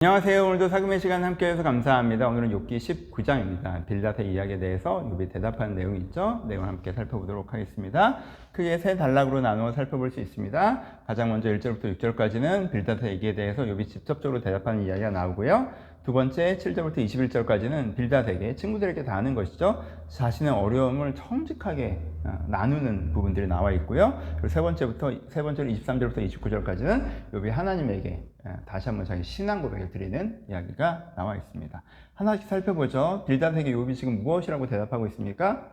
안녕하세요. 오늘도 사금의 시간 함께해서 감사합니다. 오늘은 욥기 19장입니다. 빌닷의 이야기에 대해서 욥이 대답하는 내용이 있죠. 내용을 함께 살펴보도록 하겠습니다. 크게 세 단락으로 나누어 살펴볼 수 있습니다. 가장 먼저 1절부터 6절까지는 빌닷의 얘기에 대해서 욥이 직접적으로 대답하는 이야기가 나오고요. 두 번째 7절부터 21절까지는 빌닷에게 친구들에게 다 하는 것이죠. 자신의 어려움을 정직하게 나누는 부분들이 나와 있고요. 그리고 세 번째로 23절부터 29절까지는 욥이 하나님에게 다시 한번 자기 신앙 고백을 드리는 이야기가 나와 있습니다. 하나씩 살펴보죠. 빌닷에게 욥이 지금 무엇이라고 대답하고 있습니까?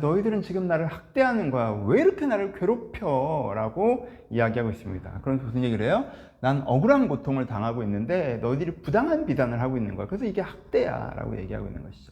너희들은 지금 나를 학대하는 거야. 왜 이렇게 나를 괴롭혀? 라고 이야기하고 있습니다. 그럼 무슨 얘기를 해요? 난 억울한 고통을 당하고 있는데 너희들이 부당한 비난을 하고 있는 거야. 그래서 이게 학대야 라고 얘기하고 있는 것이죠.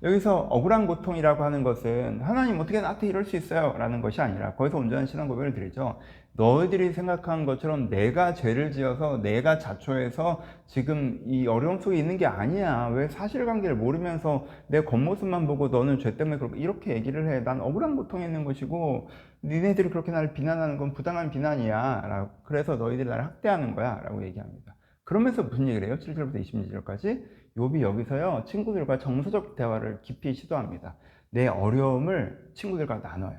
여기서 억울한 고통이라고 하는 것은 하나님 어떻게 나한테 이럴 수 있어요? 라는 것이 아니라 거기서 온전한 신앙 고백을 드리죠. 너희들이 생각한 것처럼 내가 죄를 지어서 내가 자초해서 지금 이 어려움 속에 있는 게 아니야. 왜 사실관계를 모르면서 내 겉모습만 보고 너는 죄 때문에 그렇게 이렇게 얘기를 해. 난 억울한 고통에 있는 것이고 니네들이 그렇게 나를 비난하는 건 부당한 비난이야. 그래서 너희들이 나를 학대하는 거야. 라고 얘기합니다. 그러면서 무슨 얘기를 해요? 7절부터 26절까지 욥이 여기서요 친구들과 정서적 대화를 깊이 시도합니다. 내 어려움을 친구들과 나눠요.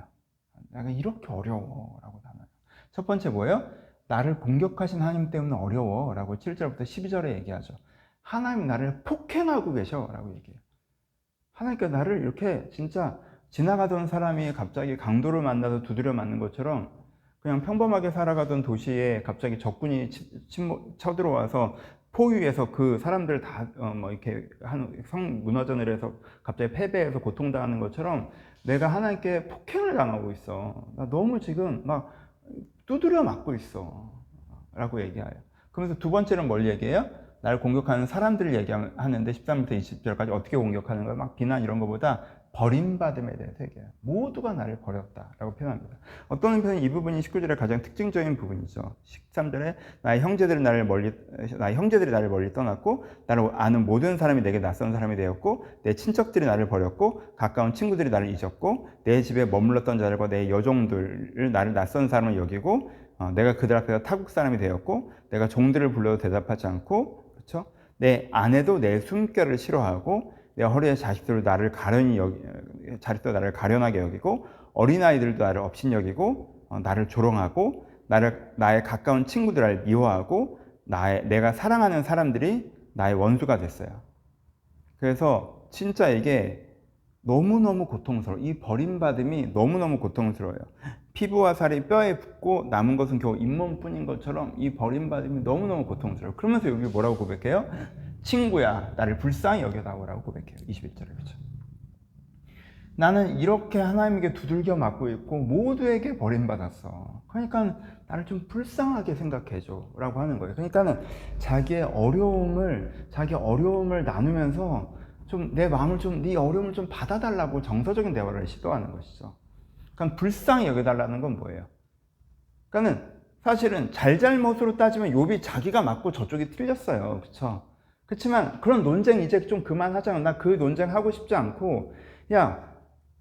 내가 이렇게 어려워 라고 나눠요. 첫 번째 뭐예요? 나를 공격하신 하나님 때문에 어려워 라고 7절부터 12절에 얘기하죠. 하나님 나를 폭행하고 계셔 라고 얘기해요. 하나님께서 나를 이렇게 진짜 지나가던 사람이 갑자기 강도를 만나서 두드려 맞는 것처럼 그냥 평범하게 살아가던 도시에 갑자기 적군이 쳐들어와서 포위해서 그 사람들 다 이렇게 성 무너전을 해서 갑자기 패배해서 고통당하는 것처럼 내가 하나님께 폭행을 당하고 있어. 나 너무 지금 막 두드려 맞고 있어. 라고 얘기해요. 그러면서 두 번째는 뭘 얘기해요? 나를 공격하는 사람들을 얘기하는데 13부터 20절까지 어떻게 공격하는 거예요? 막 비난 이런 것보다 버림받음에 대해서 얘기해요. 모두가 나를 버렸다라고 표현합니다. 어떤 한편은 이 부분이 19절의 가장 특징적인 부분이죠. 13절에 나의 형제들이 나를 멀리 떠났고 나를 아는 모든 사람이 내게 낯선 사람이 되었고 내 친척들이 나를 버렸고 가까운 친구들이 나를 잊었고 내 집에 머물렀던 자들과 내 여종들을 나를 낯선 사람을 여기고 내가 그들 앞에서 타국 사람이 되었고 내가 종들을 불러도 대답하지 않고 그렇죠? 내 아내도 내 숨결을 싫어하고 내 허리에 자식들도 나를 가련하게 여기고 어린아이들도 나를 업신여기고 나를 조롱하고 나의 가까운 친구들을 미워하고 내가 사랑하는 사람들이 나의 원수가 됐어요. 그래서 진짜 이게 너무너무 고통스러워. 이 버림받음이 너무너무 고통스러워요. 피부와 살이 뼈에 붙고 남은 것은 겨우 잇몸뿐인 것처럼 이 버림받음이 너무너무 고통스러워요. 그러면서 여기 뭐라고 고백해요? 친구야, 나를 불쌍히 여겨다오라고 고백해요. 21절에 그렇죠. 나는 이렇게 하나님에게 두들겨 맞고 있고 모두에게 버림받았어. 그러니까 나를 좀 불쌍하게 생각해줘 라고 하는 거예요. 그러니까는 자기의 어려움을 나누면서 좀 내 마음을 네 어려움을 좀 받아달라고 정서적인 대화를 시도하는 것이죠. 그러니까 불쌍히 여겨달라는 건 뭐예요? 그러니까는 사실은 잘잘못으로 따지면 욥이 자기가 맞고 저쪽이 틀렸어요. 그렇죠? 그렇지만 그런 논쟁 이제 좀 그만하자면 나 그 논쟁 하고 싶지 않고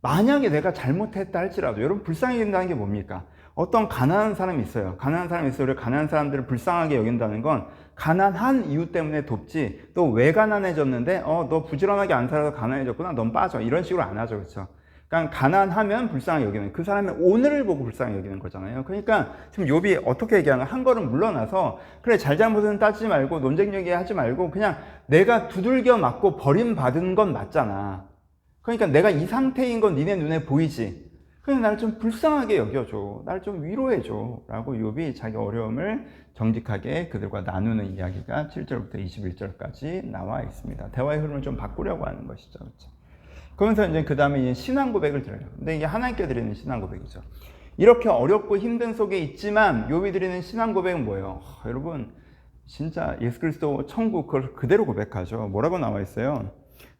만약에 내가 잘못했다 할지라도 여러분 불쌍히 여긴다는 게 뭡니까? 어떤 가난한 사람이 있어요. 우리 가난한 사람들을 불쌍하게 여긴다는 건 가난한 이유 때문에 돕지 또 왜 가난해졌는데 너 부지런하게 안 살아서 가난해졌구나 넌 빠져 이런 식으로 안 하죠. 그렇죠? 그러니까 가난하면 불쌍히 여기는 그 사람의 오늘을 보고 불쌍히 여기는 거잖아요. 그러니까 지금 욥이 어떻게 얘기하는 한 걸음 물러나서 그래 잘잘못은 따지지 말고 논쟁 얘기하지 말고 그냥 내가 두들겨 맞고 버림받은 건 맞잖아. 그러니까 내가 이 상태인 건 니네 눈에 보이지. 그냥 나를 좀 불쌍하게 여겨줘. 나를 좀 위로해줘. 라고 욥이 자기 어려움을 정직하게 그들과 나누는 이야기가 7절부터 21절까지 나와 있습니다. 대화의 흐름을 좀 바꾸려고 하는 것이죠. 그렇죠? 그러면서 이제 그 다음에 신앙 고백을 드려요. 근데 이게 하나님께 드리는 신앙 고백이죠. 이렇게 어렵고 힘든 속에 있지만 욥이 드리는 신앙 고백은 뭐예요? 여러분 진짜 예수 그리스도 천국 그걸 그대로 고백하죠. 뭐라고 나와 있어요?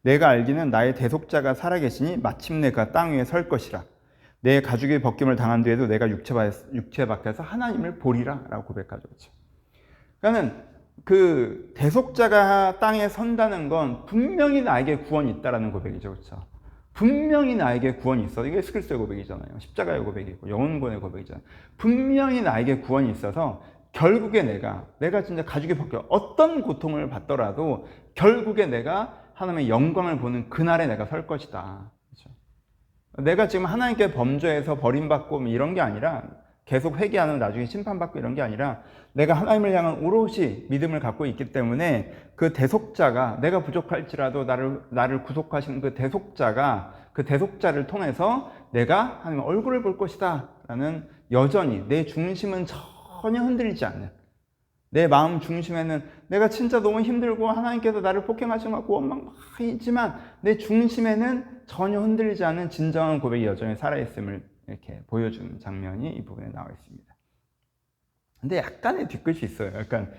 내가 알기는 나의 대속자가 살아계시니 마침내 그가 땅 위에 설 것이라. 내 가죽의 벗김을 당한 뒤에도 내가 육체 밖에서 하나님을 보리라 라고 고백하죠. 그렇죠? 그러니까 그 대속자가 땅에 선다는 건 분명히 나에게 구원이 있다라는 고백이죠. 그렇죠? 분명히 나에게 구원이 있어. 이게 예수 그리스도의 고백이잖아요. 십자가의 고백이고 영혼권의 고백이잖아요. 분명히 나에게 구원이 있어서 결국에 내가 진짜 가죽이 벗겨 어떤 고통을 받더라도 결국에 내가 하나님의 영광을 보는 그날에 내가 설 것이다. 그렇죠? 내가 지금 하나님께 범죄해서 버림받고 이런 게 아니라 계속 회개하는 나중에 심판받고 이런 게 아니라 내가 하나님을 향한 오롯이 믿음을 갖고 있기 때문에 그 대속자가 내가 부족할지라도 나를 구속하시는 그 대속자를 통해서 내가 하나님의 얼굴을 볼 것이다 라는 여전히 내 중심은 전혀 흔들리지 않는 내 마음 중심에는 내가 진짜 너무 힘들고 하나님께서 나를 폭행하시는 것 같고 원망 막 있지만 내 중심에는 전혀 흔들리지 않는 진정한 고백이 여전히 살아있음을 이렇게 보여주는 장면이 이 부분에 나와 있습니다. 근데 약간의 뒤끝이 있어요. 약간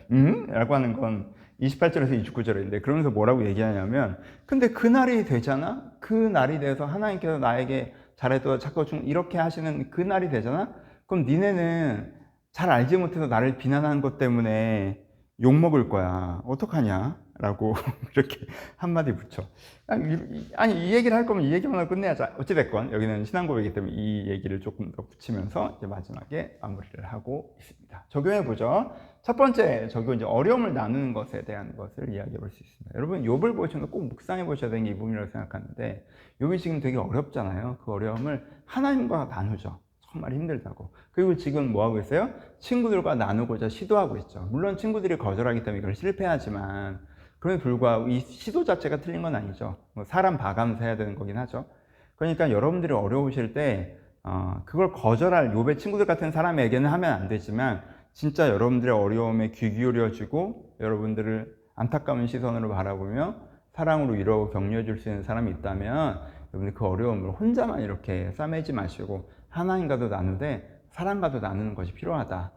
라고 하는 건 28절에서 29절인데 그러면서 뭐라고 얘기하냐면 근데 그날이 되잖아? 그 날이 돼서 하나님께서 나에게 잘해도 자꾸 이렇게 하시는 그 날이 되잖아? 그럼 니네는 잘 알지 못해서 나를 비난하는 것 때문에 욕먹을 거야. 어떡하냐? 라고 이렇게 한마디 붙여. 아니, 이 얘기를 할 거면 이 얘기만 하고 끝내야죠. 어찌됐건, 여기는 신앙고백이기 때문에 이 얘기를 조금 더 붙이면서 이제 마지막에 마무리를 하고 있습니다. 적용해보죠. 첫 번째 적용, 이제 어려움을 나누는 것에 대한 것을 이야기해 볼 수 있습니다. 여러분, 욥을 보시면 꼭 묵상해 보셔야 되는 게 이 부분이라고 생각하는데, 욥이 지금 되게 어렵잖아요. 그 어려움을 하나님과 나누죠. 정말 힘들다고. 그리고 지금 뭐 하고 있어요? 친구들과 나누고자 시도하고 있죠. 물론 친구들이 거절하기 때문에 이걸 실패하지만 그럼에도 불구하고 이 시도 자체가 틀린 건 아니죠. 뭐 사람 봐가면서 해야 되는 거긴 하죠. 그러니까 여러분들이 어려우실 때 그걸 거절할 욥의 친구들 같은 사람에게는 하면 안 되지만 진짜 여러분들의 어려움에 귀 기울여주고 여러분들을 안타까운 시선으로 바라보며 사랑으로 위로하고 격려해 줄 수 있는 사람이 있다면 여러분들 그 어려움을 혼자만 이렇게 싸매지 마시고 하나님과도 나누되 사랑과도 나누는 것이 필요하다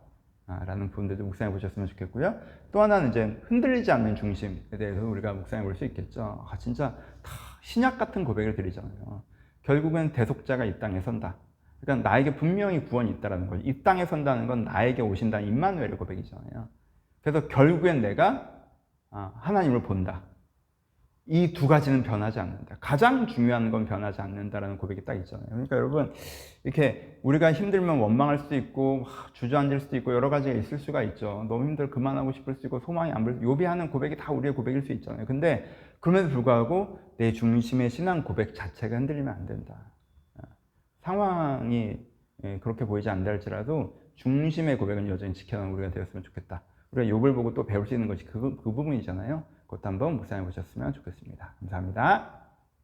라는 부분들도 묵상해 보셨으면 좋겠고요. 또 하나는 이제 흔들리지 않는 중심에 대해서 우리가 묵상해 볼 수 있겠죠. 진짜 다 신약 같은 고백을 드리잖아요. 결국은 대속자가 이 땅에 선다. 그러니까 나에게 분명히 구원이 있다는 거죠. 이 땅에 선다는 건 나에게 오신다는 임마누엘의 고백이잖아요. 그래서 결국엔 내가 하나님을 본다. 이 두 가지는 변하지 않는다. 가장 중요한 건 변하지 않는다라는 고백이 딱 있잖아요. 그러니까 여러분, 이렇게 우리가 힘들면 원망할 수도 있고, 주저앉을 수도 있고, 여러 가지가 있을 수가 있죠. 너무 힘들어 그만하고 싶을 수도 있고, 소망이 안 불, 욥이 하는 고백이 다 우리의 고백일 수 있잖아요. 근데 그럼에도 불구하고 내 중심의 신앙 고백 자체가 흔들리면 안 된다. 상황이 그렇게 보이지 않는다 할지라도 중심의 고백은 여전히 지켜나가는 우리가 되었으면 좋겠다. 우리가 욥을 보고 또 배울 수 있는 것이 그 부분이잖아요. 그것도 한번 묵상해 보셨으면 좋겠습니다. 감사합니다.